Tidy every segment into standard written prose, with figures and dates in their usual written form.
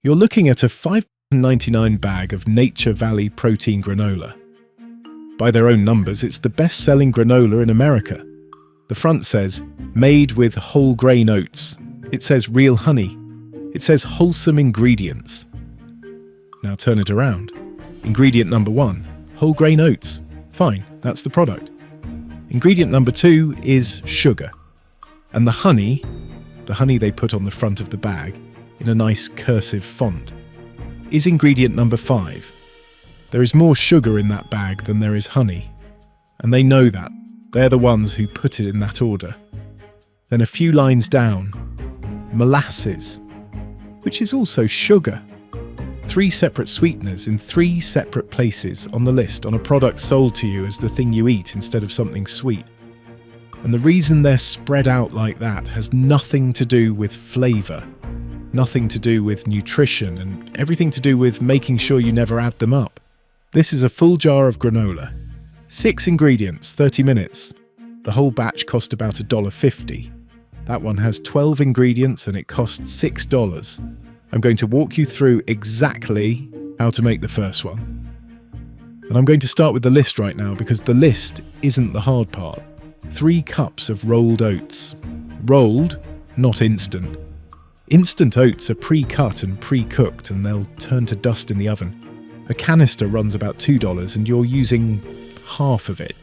You're looking at a $5.99 bag of Nature Valley protein granola. By their own numbers, it's the best-selling granola in America. The front says, made with whole grain oats. It says real honey. It says wholesome ingredients. Now turn it around. Ingredient number 1, whole grain oats. Fine, that's the product. Ingredient number 2 is sugar. And the honey they put on the front of the bag, in a nice cursive font, is ingredient number 5. There is more sugar in that bag than there is honey. And they know that. They're the ones who put it in that order. Then a few lines down, molasses, which is also sugar. 3 separate sweeteners in 3 separate places on the list on a product sold to you as the thing you eat instead of something sweet. And the reason they're spread out like that has nothing to do with flavour, nothing to do with nutrition, and everything to do with making sure you never add them up. This is a full jar of granola. 6 ingredients, 30 minutes. The whole batch cost about $1.50. That one has 12 ingredients and it costs $6. I'm going to walk you through exactly how to make the first one. And I'm going to start with the list right now because the list isn't the hard part. 3 cups of rolled oats. Rolled, not instant. Instant oats are pre-cut and pre-cooked and they'll turn to dust in the oven. A canister runs about $2 and you're using half of it.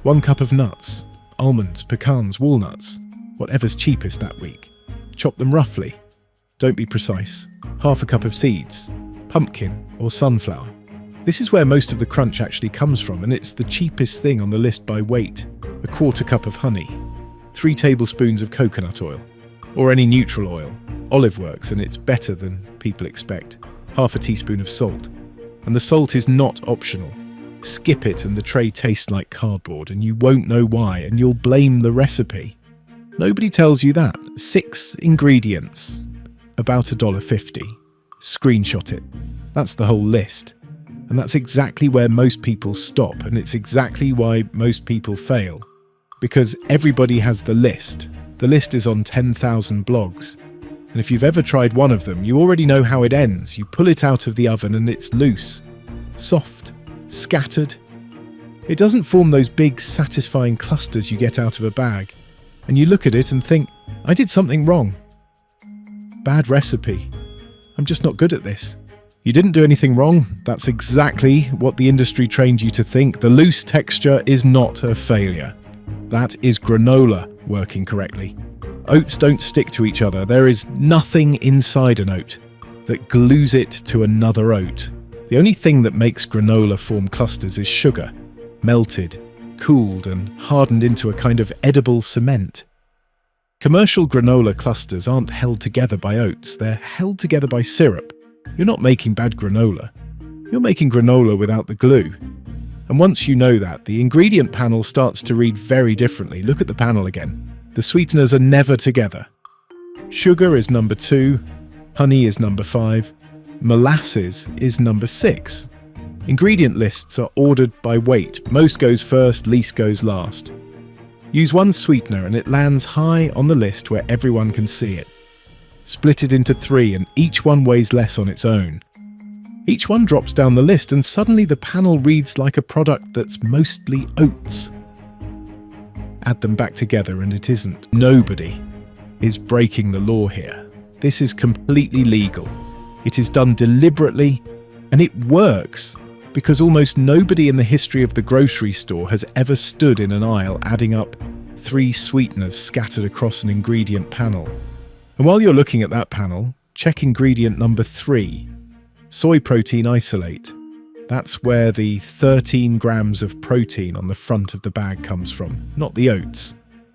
1 cup of nuts, almonds, pecans, walnuts, whatever's cheapest that week. Chop them roughly. Don't be precise. Half a cup of seeds, pumpkin or sunflower. This is where most of the crunch actually comes from, and it's the cheapest thing on the list by weight. A 1/4 cup of honey, 3 tablespoons of coconut oil, or any neutral oil. Olive works and it's better than people expect. Half a teaspoon of salt. And the salt is not optional. Skip it and the tray tastes like cardboard and you won't know why and you'll blame the recipe. Nobody tells you that. 6 ingredients. About $1.50. Screenshot it. That's the whole list. And that's exactly where most people stop, and it's exactly why most people fail. Because everybody has the list. The list is on 10,000 blogs. And if you've ever tried one of them, you already know how it ends. You pull it out of the oven and it's loose, soft, scattered. It doesn't form those big, satisfying clusters you get out of a bag. And you look at it and think, I did something wrong. Bad recipe. I'm just not good at this. You didn't do anything wrong. That's exactly what the industry trained you to think. The loose texture is not a failure. That is granola working correctly. Oats don't stick to each other. There is nothing inside an oat that glues it to another oat. The only thing that makes granola form clusters is sugar, melted, cooled and hardened into a kind of edible cement. Commercial granola clusters aren't held together by oats, they're held together by syrup. You're not making bad granola. You're making granola without the glue. And once you know that, the ingredient panel starts to read very differently. Look at the panel again. The sweeteners are never together. Sugar is number 2, honey is number 5, molasses is number 6. Ingredient lists are ordered by weight. Most goes first, least goes last. Use 1 sweetener and it lands high on the list where everyone can see it. Split it into 3 and each one weighs less on its own. Each one drops down the list and suddenly the panel reads like a product that's mostly oats. Add them back together and it isn't. Nobody is breaking the law here. This is completely legal. It is done deliberately and it works because almost nobody in the history of the grocery store has ever stood in an aisle adding up 3 sweeteners scattered across an ingredient panel. And while you're looking at that panel, check ingredient number 3, soy protein isolate. That's where the 13 grams of protein on the front of the bag comes from, not the oats,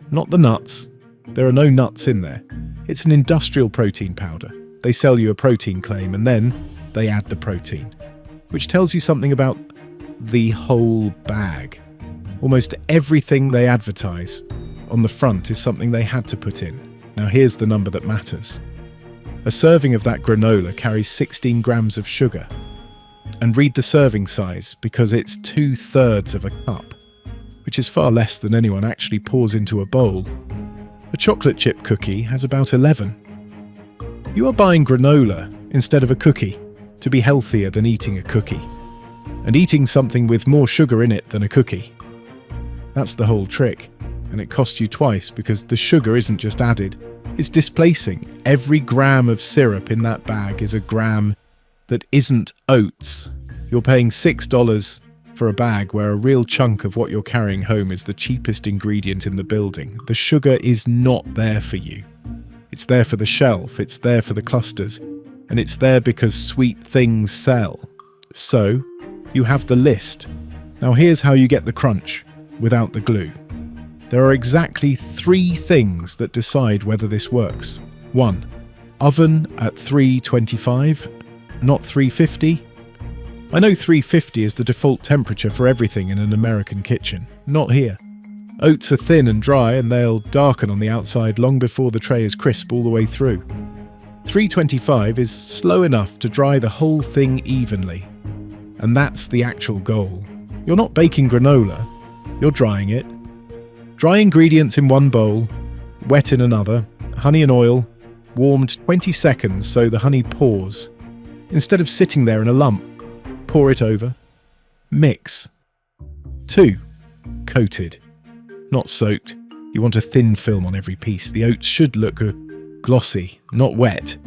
not the nuts. There are no nuts in there. It's an industrial protein powder. They sell you a protein claim and then they add the protein, which tells you something about the whole bag. Almost everything they advertise on the front is something they had to put in. Now here's the number that matters. A serving of that granola carries 16 grams of sugar. And read the serving size because it's 2/3 of a cup, which is far less than anyone actually pours into a bowl. A chocolate chip cookie has about 11. You are buying granola instead of a cookie, to be healthier than eating a cookie, and eating something with more sugar in it than a cookie. That's the whole trick, and it costs you twice because the sugar isn't just added, it's displacing. Every gram of syrup in that bag is a gram that isn't oats. You're paying $6 for a bag where a real chunk of what you're carrying home is the cheapest ingredient in the building. The sugar is not there for you. It's there for the shelf, it's there for the clusters, and it's there because sweet things sell. So, you have the list. Now here's how you get the crunch without the glue. There are exactly 3 things that decide whether this works. 1. Oven at 325, not 350. I know 350 is the default temperature for everything in an American kitchen. Not here. Oats are thin and dry and they'll darken on the outside long before the tray is crisp all the way through. 325 is slow enough to dry the whole thing evenly. And that's the actual goal. You're not baking granola, you're drying it. Dry ingredients in one bowl, wet in another, honey and oil, warmed 20 seconds so the honey pours. Instead of sitting there in a lump, pour it over. Mix. 2. Coated. Not soaked. You want a thin film on every piece. The oats should look glossy, not wet.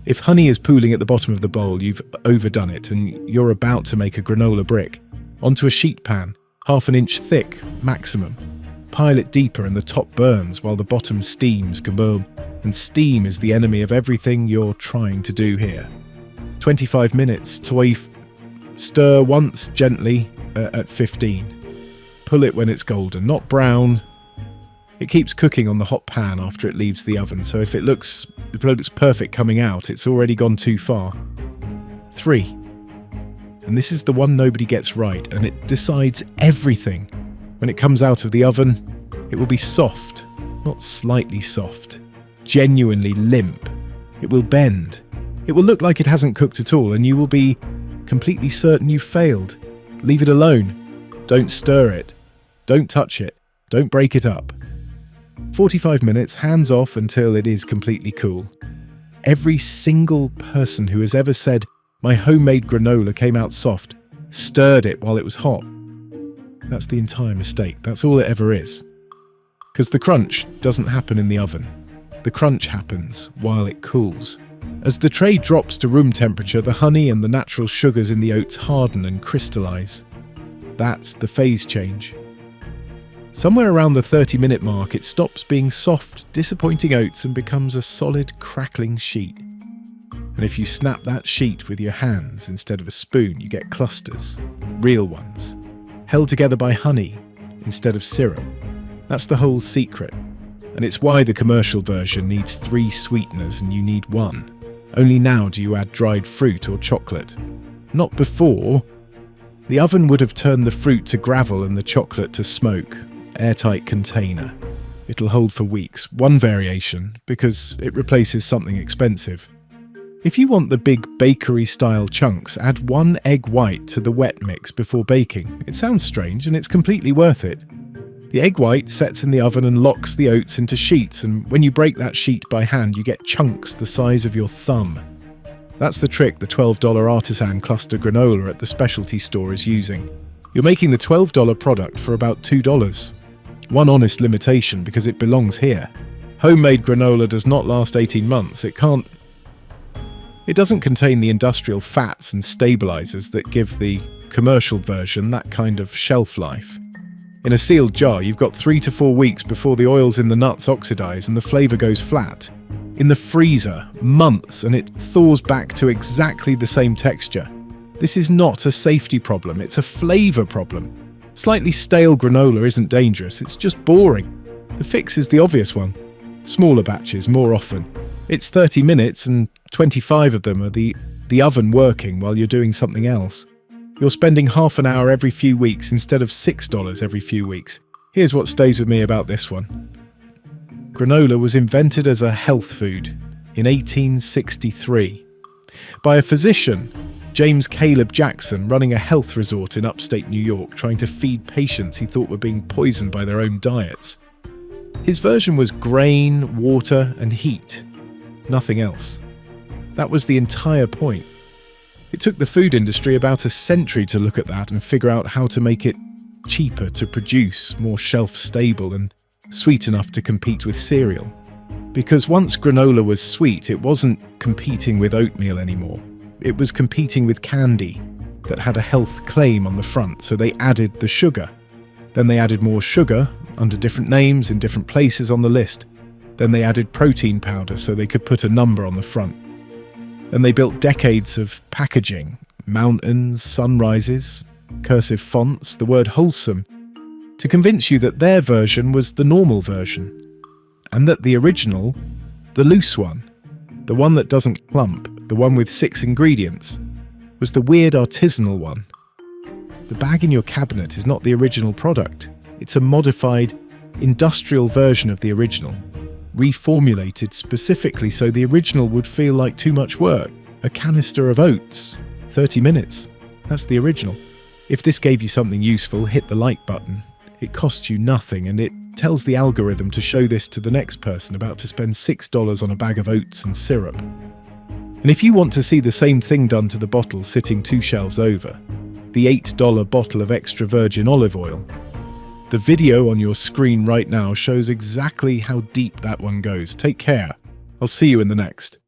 If honey is pooling at the bottom of the bowl, you've overdone it and you're about to make a granola brick. Onto a sheet pan, half an inch thick, maximum. Pile it deeper and the top burns while the bottom steams, kaboom. And steam is the enemy of everything you're trying to do here. 25 minutes, stir once gently at 15. Pull it when it's golden, not brown. It keeps cooking on the hot pan after it leaves the oven, so if it looks perfect coming out, it's already gone too far. 3. And this is the one nobody gets right, and it decides everything. When it comes out of the oven, it will be soft, not slightly soft, genuinely limp. It will bend. It will look like it hasn't cooked at all, and you will be completely certain you failed. Leave it alone. Don't stir it. Don't touch it. Don't break it up. 45 minutes, hands off until it is completely cool. Every single person who has ever said, "My homemade granola came out soft," stirred it while it was hot. That's the entire mistake. That's all it ever is. Because the crunch doesn't happen in the oven. The crunch happens while it cools. As the tray drops to room temperature, the honey and the natural sugars in the oats harden and crystallize. That's the phase change. Somewhere around the 30-minute mark, it stops being soft, disappointing oats and becomes a solid, crackling sheet. And if you snap that sheet with your hands instead of a spoon, you get clusters, real ones, held together by honey instead of syrup. That's the whole secret. And it's why the commercial version needs 3 sweeteners and you need 1. Only now do you add dried fruit or chocolate. Not before. The oven would have turned the fruit to gravel and the chocolate to smoke. Airtight container. It'll hold for weeks. One variation, because it replaces something expensive. If you want the big bakery-style chunks, add 1 egg white to the wet mix before baking. It sounds strange, and it's completely worth it. The egg white sets in the oven and locks the oats into sheets, and when you break that sheet by hand, you get chunks the size of your thumb. That's the trick the $12 artisan cluster granola at the specialty store is using. You're making the $12 product for about $2. One honest limitation, because it belongs here. Homemade granola does not last 18 months. It doesn't contain the industrial fats and stabilizers that give the commercial version that kind of shelf life. In a sealed jar, you've got 3 to 4 weeks before the oils in the nuts oxidize and the flavor goes flat. In the freezer, months, and it thaws back to exactly the same texture. This is not a safety problem, it's a flavor problem. Slightly stale granola isn't dangerous, it's just boring. The fix is the obvious one. Smaller batches, more often. It's 30 minutes and 25 of them are the oven working while you're doing something else. You're spending half an hour every few weeks instead of $6 every few weeks. Here's what stays with me about this one. Granola was invented as a health food in 1863 by a physician, James Caleb Jackson, running a health resort in upstate New York, trying to feed patients he thought were being poisoned by their own diets. His version was grain, water, and heat. Nothing else. That was the entire point. It took the food industry about a century to look at that and figure out how to make it cheaper to produce, more shelf-stable and sweet enough to compete with cereal. Because once granola was sweet, it wasn't competing with oatmeal anymore. It was competing with candy that had a health claim on the front, so they added the sugar. Then they added more sugar under different names in different places on the list. Then they added protein powder so they could put a number on the front. Then they built decades of packaging, mountains, sunrises, cursive fonts, the word wholesome, to convince you that their version was the normal version, and that the original, the loose one, the one that doesn't clump, the one with 6 ingredients, was the weird artisanal one. The bag in your cabinet is not the original product. It's a modified, industrial version of the original, reformulated specifically so the original would feel like too much work. A canister of oats, 30 minutes. That's the original. If this gave you something useful, hit the like button. It costs you nothing, and it tells the algorithm to show this to the next person about to spend $6 on a bag of oats and syrup. And if you want to see the same thing done to the bottle sitting 2 shelves over, the $8 bottle of extra virgin olive oil, the video on your screen right now shows exactly how deep that one goes. Take care. I'll see you in the next.